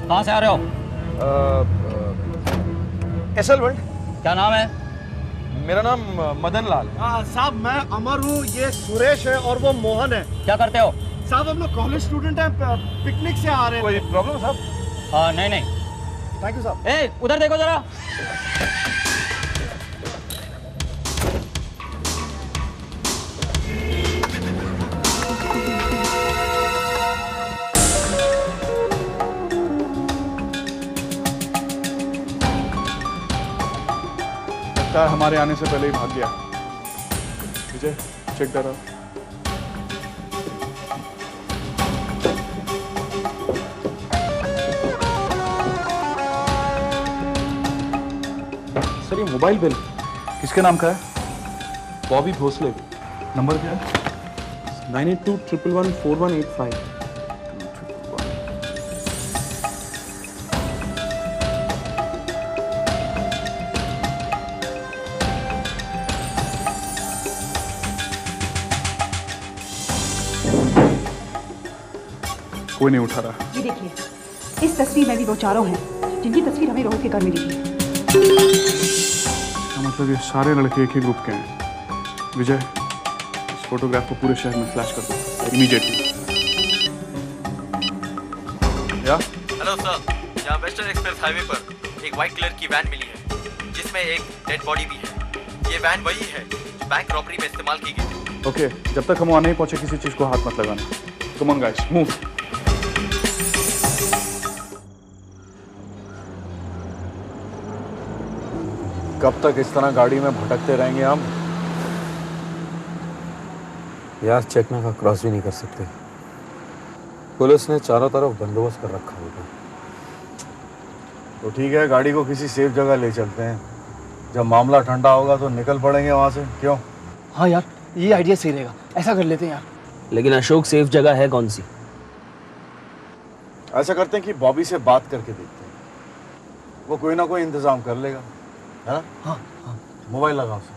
कहाँ से आ रहे हो? एसलमेंट। क्या नाम है? मेरा नाम मदन लाल। साहब मैं अमर हूँ, ये सुरेश है और वो मोहन है। क्या करते हो? साहब हम लोग कॉलेज स्टूडेंट हैं, पिकनिक से आ रहे हैं। कोई प्रॉब्लम साहब? नहीं नहीं। थैंक यू साहब। ए, उधर देखो जरा। हमारे आने से पहले ही भाग गया। विजय, चेक दैट आउट। सर, ये मोबाइल बिल किसके नाम का है? बॉबी भोसले। नंबर क्या है? 9821114185। कोई नहीं उठा रहा। ये देखिए, इस तस्वीर में भी वो चारों हैं जिनकी तस्वीर हमें रोहित के घर मिली थी। मतलब ये सारे लड़के एक ही ग्रुप के हैं। विजय, इस फोटोग्राफ को पूरे शहर में फ्लैश कर दो इमीडिएटली। या हेलो सर, यहाँ वेस्टर्न एक्सप्रेस हाईवे पर एक व्हाइट कलर की वैन मिली है जिसमें एक डेड बॉडी भी है। ये वैन वही है जो बैंक रॉबरी में इस्तेमाल की गई थी। ओके, जब तक हम वहाँ नहीं पहुंचे किसी चीज को हाथ मत लगाना। Come on guys, move. कब तक इस तरह गाड़ी में भटकते रहेंगे हम? यार, चेकना का क्रॉस भी नहीं कर सकते। पुलिस ने चारों तरफ बंदोबस्त कर रखा होगा। तो ठीक है, गाड़ी को किसी सेफ जगह ले चलते हैं। जब मामला ठंडा होगा तो निकल पड़ेंगे वहां से। क्यों? हाँ यार, ये आइडिया सही रहेगा, ऐसा कर लेते हैं यार। लेकिन अशोक, सेफ जगह है कौन सी? ऐसा करते हैं कि बॉबी से बात करके देखते हैं, वो कोई ना कोई इंतजाम कर लेगा, है ना? हाँ हाँ। मोबाइल लगाओ उसे।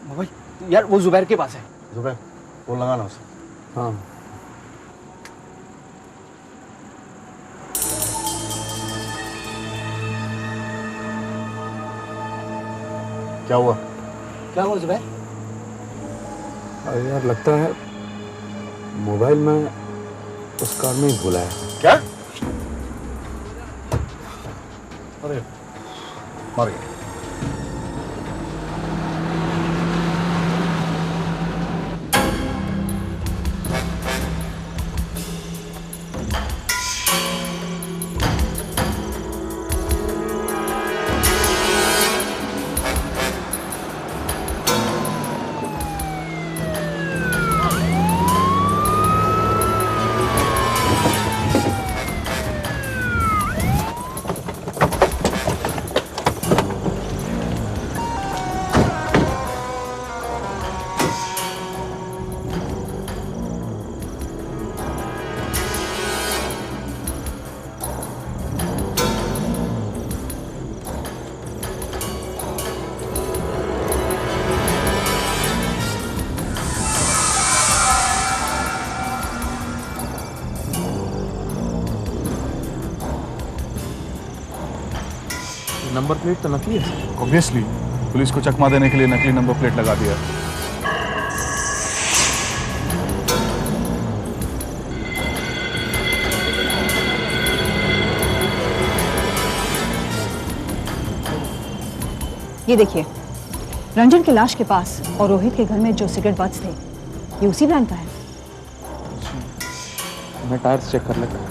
मोबाइल? यार वो जुबैर के पास है। जुबैर, फोन लगाना उसे। हाँ। क्या हुआ? क्या हुआ जुबैर? अरे यार, लगता है मोबाइल में उस कार में ही भूला है। क्या? अरे मर गया। नंबर प्लेट तो नकली है। ऑब्वियसली पुलिस को चकमा देने के लिए नकली नंबर प्लेट लगा दिया। ये देखिए, रंजन की लाश के पास और रोहित के घर में जो सिगरेट बट्स थे, ये उसी ब्रांड का है। मैं टायर्स चेक कर लेता हूँ।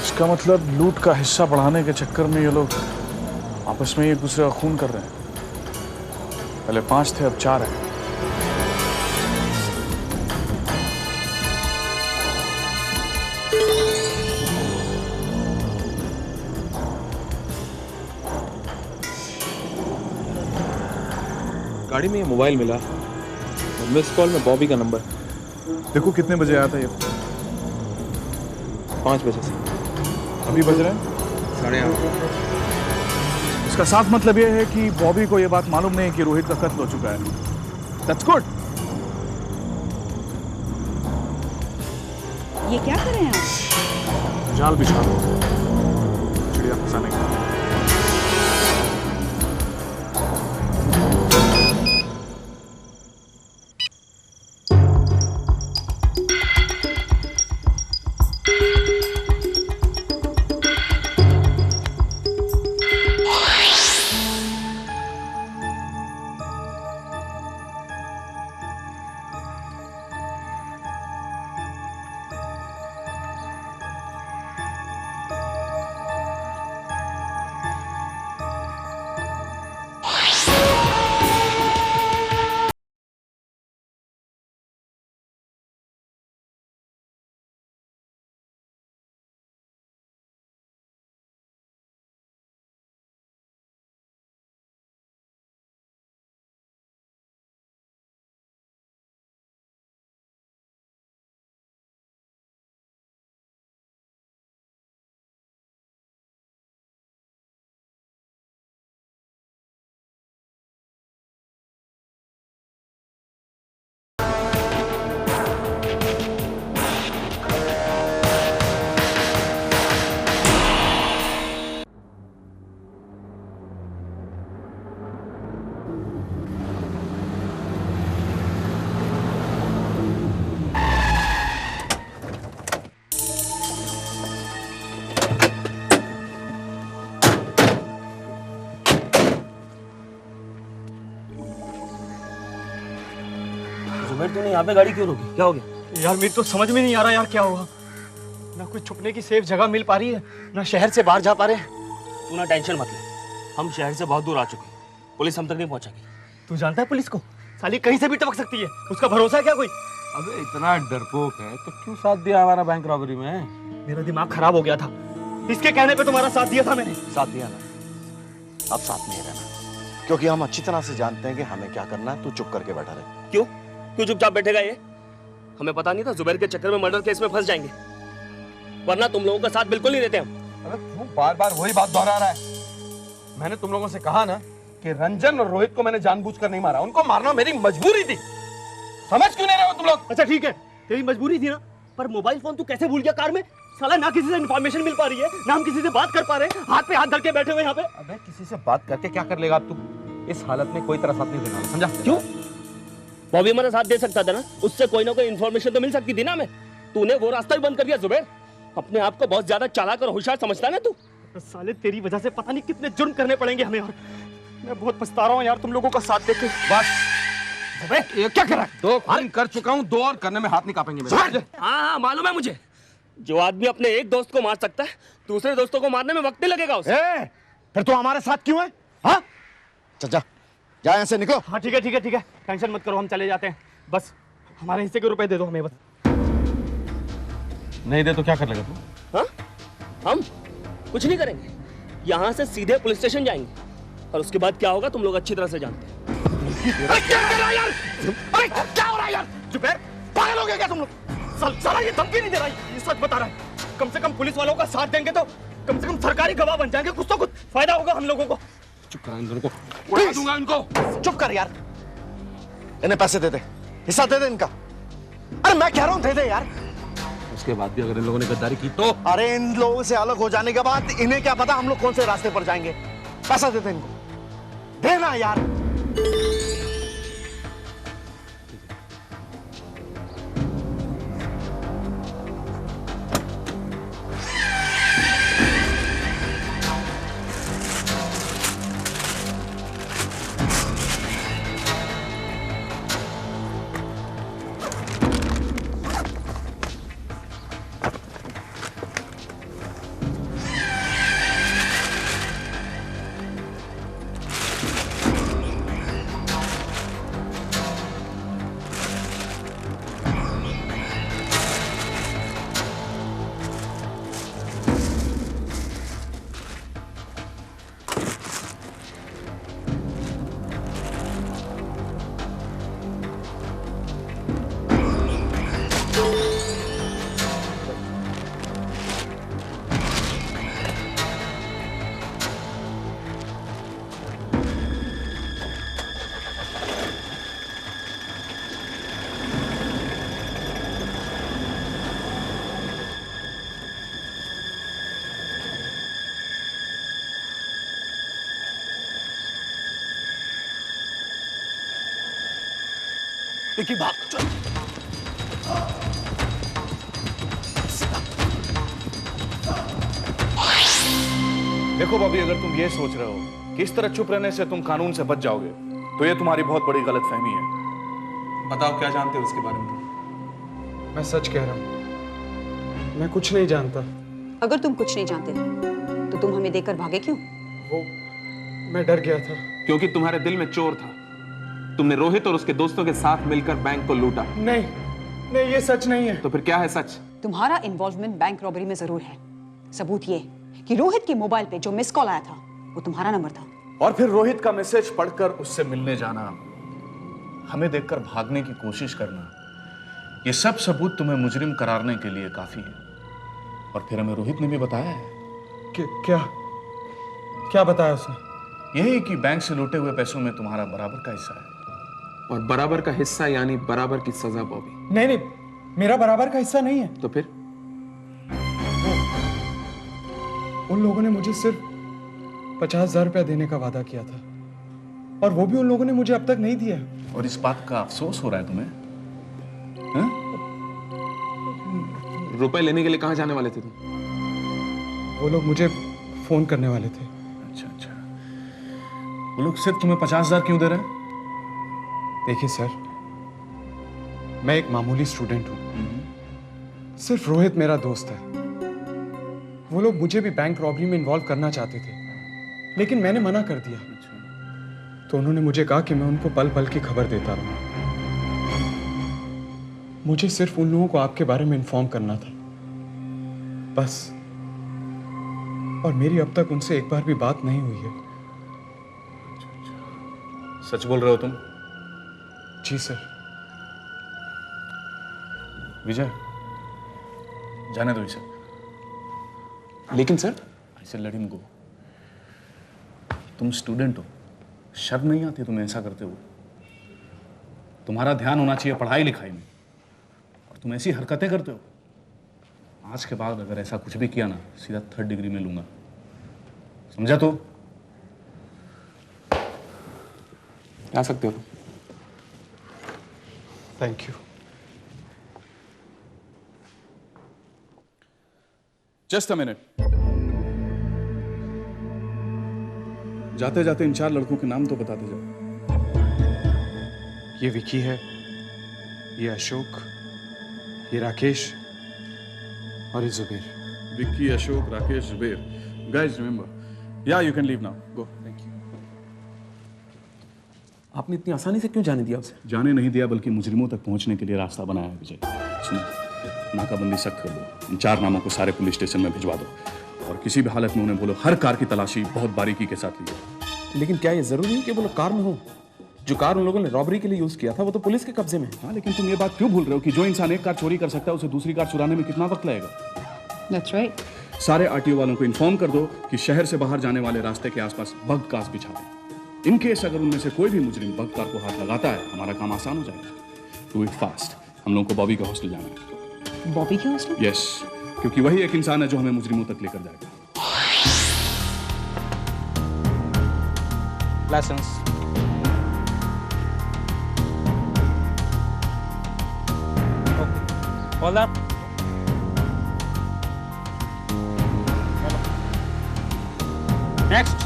इसका मतलब लूट का हिस्सा बढ़ाने के चक्कर में ये लोग आपस में एक दूसरे का खून कर रहे हैं। पहले 5 थे, अब 4 हैं। गाड़ी में ये मोबाइल मिला, मिस कॉल में बॉबी का नंबर। देखो कितने बजे आया था ये? 5 बजे से। अभी बज रहे हैं 8:30। इसका साफ मतलब ये है कि बॉबी को ये बात मालूम नहीं कि रोहित का कत्ल हो चुका है। That's good. ये क्या कर रहे हैं आप? जाल बिछा दो चिड़िया फंसाने का। जुबैर तूने यहाँ पे गाड़ी क्यों रोकी? क्या हो गया? यार मेरी तो समझ में नहीं आ रहा यार क्या हुआ। ना कोई छुपने की सेफ जगह मिल पा रही है, ना शहर से बाहर जा पा रहे हैं। तू ना टेंशन मत ले, हम शहर से बहुत दूर आ चुके हैं, पुलिस हम तक नहीं पहुंचेगी। तू जानता है पुलिस को, साली कहीं से भी टपक सकती है, उसका भरोसा है क्या कोई? अबे इतना डरपोक है तो क्यों साथ दिया हमारा बैंक रॉबरी में? मेरा दिमाग खराब हो गया था, इसके कहने पे तुम्हारा साथ दिया था मैंने। साथ दिया ना, अब साथ नहीं रहना, क्योंकि हम अच्छी तरह से जानते हैं कि हमें क्या करना है। तू चुप करके बैठा रहे। क्यों क्यों चुपचाप बैठेगा ये? हमें पता नहीं था जुबैर के चक्कर में मर्डर केस में फंस जाएंगे, वरना तुम लोगों का साथ बिल्कुल नहीं देते हम। अरे तू बार बार वही बात दोहरा रहा है। मैंने तुम लोगों से कहा ना कि रंजन और रोहित को मैंने जानबूझकर नहीं मारा, उनको मारना मेरी मजबूरी थी। समझ क्यों नहीं रहे हो तुम लोग? अच्छा ठीक है, तेरी मजबूरी थी ना, पर मोबाइल फोन तू कैसे भूल गया कार में? साला ना किसी से इन्फॉर्मेशन मिल पा रही है, ना हम किसी से बात कर पा रहे हैं, हाथ पे हाथ धर के बैठे हुए यहाँ पे। अबे किसी से बात करके क्या कर लेगा अब तू? इस हालत में कोई तरह साथ नहीं देना, समझा? क्यों? बॉबी हमारा साथ दे सकता था ना, उससे कोई ना कोई इन्फॉर्मेशन तो मिल सकती थी ना हमें। तूने वो रास्ता ही बंद कर दिया जुबैर। अपने आप को बहुत ज्यादा चालाक और होशियार समझता है ना तू। साले तेरी वजह से पता नहीं कितने जुर्म करने पड़ेंगे हमें यार। मैं बहुत पछता रहा हूँ यार तुम लोगों का साथ देके। बस ये क्या कर रहा है? 2 खून कर चुका हूँ, 2 और करने में हाथ नहीं कांपेंगे मेरे। हाँ मालूम है मुझे, जो आदमी अपने एक दोस्त को मार सकता है, दूसरे दोस्तों को मारने में वक्त नहीं लगेगा उसे। फिर तू हमारे साथ क्यों है? हाँ चाचा जा यहाँ से निकलो। हाँ ठीक है ठीक है ठीक है, टेंशन मत करो, हम चले जाते हैं। बस हमारे हिस्से के रुपए दे दो हमें बस। नहीं दे तो क्या कर लेगा तू? हाँ? हम कुछ नहीं करेंगे, यहाँ से सीधे पुलिस स्टेशन जाएंगे और उसके बाद क्या होगा तुम लोग अच्छी तरह से जानते हैं। अरे क्या कर रहा है यार? अरे क्या हो रहा है यार? जुबैर पागल हो गए क्या तुम लोग? साला ये धमकी नहीं दे रहा है, ये सच बता रहा है। कम से कम पुलिस वालों का साथ देंगे तो कम से कम सरकारी गवाह बन जाएंगे, कुछ तो कुछ फायदा होगा हम लोगों को। चुप करा इन दोनों को, उड़ा दूंगा इनको। चुप कर यार, इन्हें पैसे दे दे, हिस्सा दे दे इनका। अरे मैं कह रहा हूँ दे दे यार। उसके बाद भी अगर इन लोगों ने गद्दारी की तो? अरे इन लोगों से अलग हो जाने के बाद इन्हें क्या पता हम लोग कौन से रास्ते पर जाएंगे। पैसा दे दे इनको, देना यार। विक्की भाग चल। देखो बॉबी, अगर तुम ये सोच रहे हो कि इस तरह चुप रहने से तुम कानून से बच जाओगे तो ये तुम्हारी बहुत बड़ी गलतफहमी है। बताओ क्या जानते हो उसके बारे में? मैं सच कह रहा हूँ, मैं कुछ नहीं जानता। अगर तुम कुछ नहीं जानते तो तुम हमें देखकर भागे क्यों? वो मैं डर गया था। क्योंकि तुम्हारे दिल में चोर था। तुमने रोहित और उसके दोस्तों के साथ मिलकर बैंक को लूटा। नहीं नहीं, ये सच नहीं है। तो फिर क्या है सच? तुम्हारा इन्वॉल्वमेंट बैंक रॉबरी में जरूर है। सबूत ये कि रोहित के मोबाइल पे जो मिस कॉल आया था वो तुम्हारा नंबर था। और फिर रोहित का मैसेज पढ़कर उससे मिलने जाना, हमें देखकर भागने की कोशिश करना, ये सब सबूत तुम्हें मुजरिम करारने के लिए काफी है। और फिर हमें रोहित ने भी बताया है। क्या क्या बताया उसने? यही कि बैंक से लूटे हुए पैसों में तुम्हारा बराबर का हिस्सा है। और बराबर का हिस्सा यानी बराबर की सजा बॉबी। नहीं नहीं, मेरा बराबर का हिस्सा नहीं है। तो फिर? उन लोगों ने मुझे सिर्फ 50,000 रुपया देने का वादा किया था, और वो भी उन लोगों ने मुझे अब तक नहीं दिया। और इस बात का अफसोस हो रहा है तुम्हें? रुपए लेने के लिए कहां जाने वाले थे तुम? वो लोग मुझे फोन करने वाले थे। अच्छा अच्छा, वो लोग सिर्फ तुम्हें 50,000 क्यों दे रहे हैं? देखिए सर, मैं एक मामूली स्टूडेंट हूं। सिर्फ रोहित मेरा दोस्त है। वो लोग मुझे भी बैंक रॉबरी में इन्वॉल्व करना चाहते थे, लेकिन मैंने मना कर दिया। तो उन्होंने मुझे कहा कि मैं उनको पल पल की खबर देता रहूं। मुझे सिर्फ उन लोगों को आपके बारे में इन्फॉर्म करना था, बस। और मेरी अब तक उनसे एक बार भी बात नहीं हुई है। सच बोल रहे हो तुम? जी सर। विजय, जाने दो इसे। लेकिन sir, I said let him go. तुम स्टूडेंट हो, शर्म नहीं आती तुम्हें ऐसा करते हो? तुम्हारा ध्यान होना चाहिए पढ़ाई लिखाई में, और तुम ऐसी हरकतें करते हो। आज के बाद अगर ऐसा कुछ भी किया ना, सीधा 3rd डिग्री में लूंगा, समझा? तो जा सकते हो। Thank you. Just a minute. जाते जाते इन 4 लड़कों के नाम तो बताते जाओ। ये विकी है, ये अशोक, ये राकेश और ये जुबेर। विक्की, अशोक, राकेश, जुबेर। गाइस रिमेंबर, या you can leave now, go. Thank you. आपने इतनी आसानी से क्यों जाने दिया उसे? जाने नहीं दिया, बल्कि मुजरिमों तक पहुंचने के लिए रास्ता बनाया है। विजय सुनो, नाकाबंदी सख्त कर दो। इन 4 नामों को सारे पुलिस स्टेशन में भिजवा दो, और किसी भी हालत में उन्हें बोलो हर कार की तलाशी बहुत बारीकी के साथ लीजिए। लेकिन क्या ये जरूरी है कि वो लोग कार में हो? जो कार उन लोगों ने रॉबरी के लिए यूज किया था वो तो पुलिस के कब्जे में है। हाँ, लेकिन तुम ये बात क्यों भूल रहे हो कि जो इंसान एक कार चोरी कर सकता है उसे दूसरी कार चुराने में कितना वक्त लगेगा? That's right. सारे आरटीओ वालों को इन्फॉर्म कर दो कि शहर से बाहर जाने वाले रास्ते के आसपास बग कास बिछा दें। इन केस अगर उनमें से कोई भी मुजरिम बग कार को हाथ लगाता है, हमारा काम आसान हो जाएगा। Do it fast. हम लोगों को बॉबी के हॉस्टल जाना है। बॉबी के हॉस्टल? यस, क्योंकि वही एक इंसान है जो हमें मुजरिमों तक लेकर जाएगा। लाइसेंस। Hold that. Next.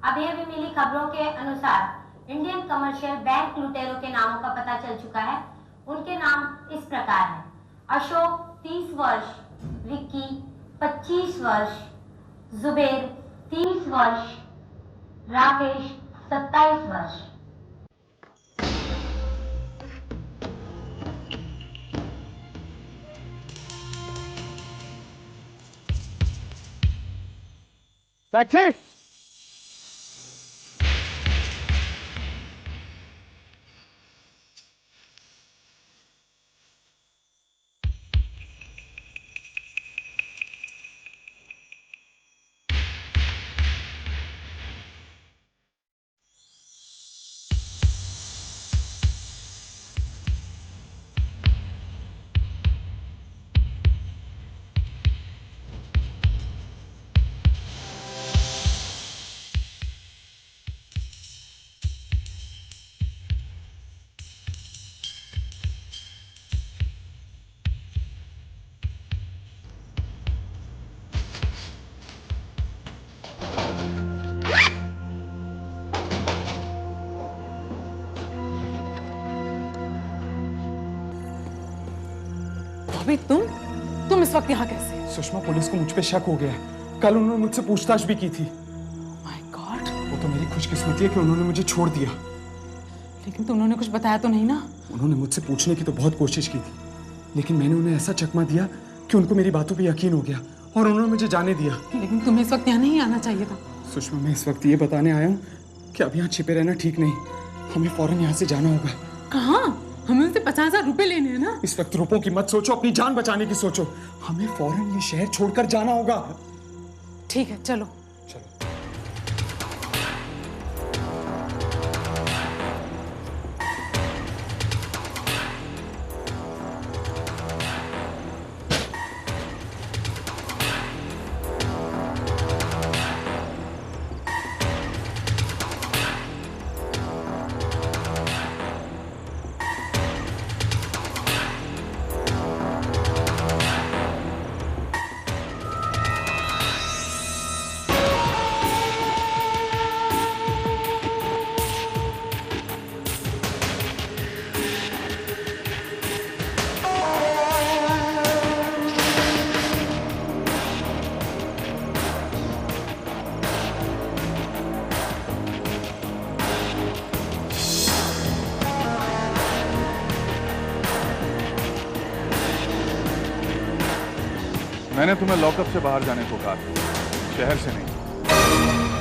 अभी अभी मिली खबरों के अनुसार इंडियन कमर्शियल बैंक लुटेरों के नामों का पता चल चुका है। उनके नाम इस प्रकार हैं: अशोक 30 वर्ष, विक्की 25 वर्ष, जुबेर 30 वर्ष, राकेश 27 वर्ष। टैक्सी! भाभी तुम इस वक्त यहाँ कैसे? सुषमा, पुलिस को मुझ पे शक हो गया है। कल उन्होंने मुझसे पूछताछ भी की थी। My God! वो तो मेरी खुशकिस्मती है कि उन्होंने मुझे छोड़ दिया। लेकिन तो उन्होंने कुछ बताया तो नहीं ना? उन्होंने मुझसे पूछने की तो बहुत कोशिश की थी, लेकिन मैंने उन्हें ऐसा चकमा दिया कि उनको मेरी बातों पे यकीन हो गया और उन्होंने मुझे जाने दिया। लेकिन तुम्हें इस वक्त यहाँ नहीं आना चाहिए था। सुषमा, मैं इस वक्त ये बताने आया हूँ कि अब यहाँ छिपे रहना ठीक नहीं। हमें फौरन यहाँ से जाना होगा। कहाँ? हमें उनसे 50,000 रुपए लेने हैं ना। इस वक्त रुपयों की मत सोचो, अपनी जान बचाने की सोचो। हमें फौरन ये शहर छोड़कर जाना होगा। ठीक है, चलो। मैंने तुम्हें लॉकअप से बाहर जाने को कहा था, शहर से नहीं।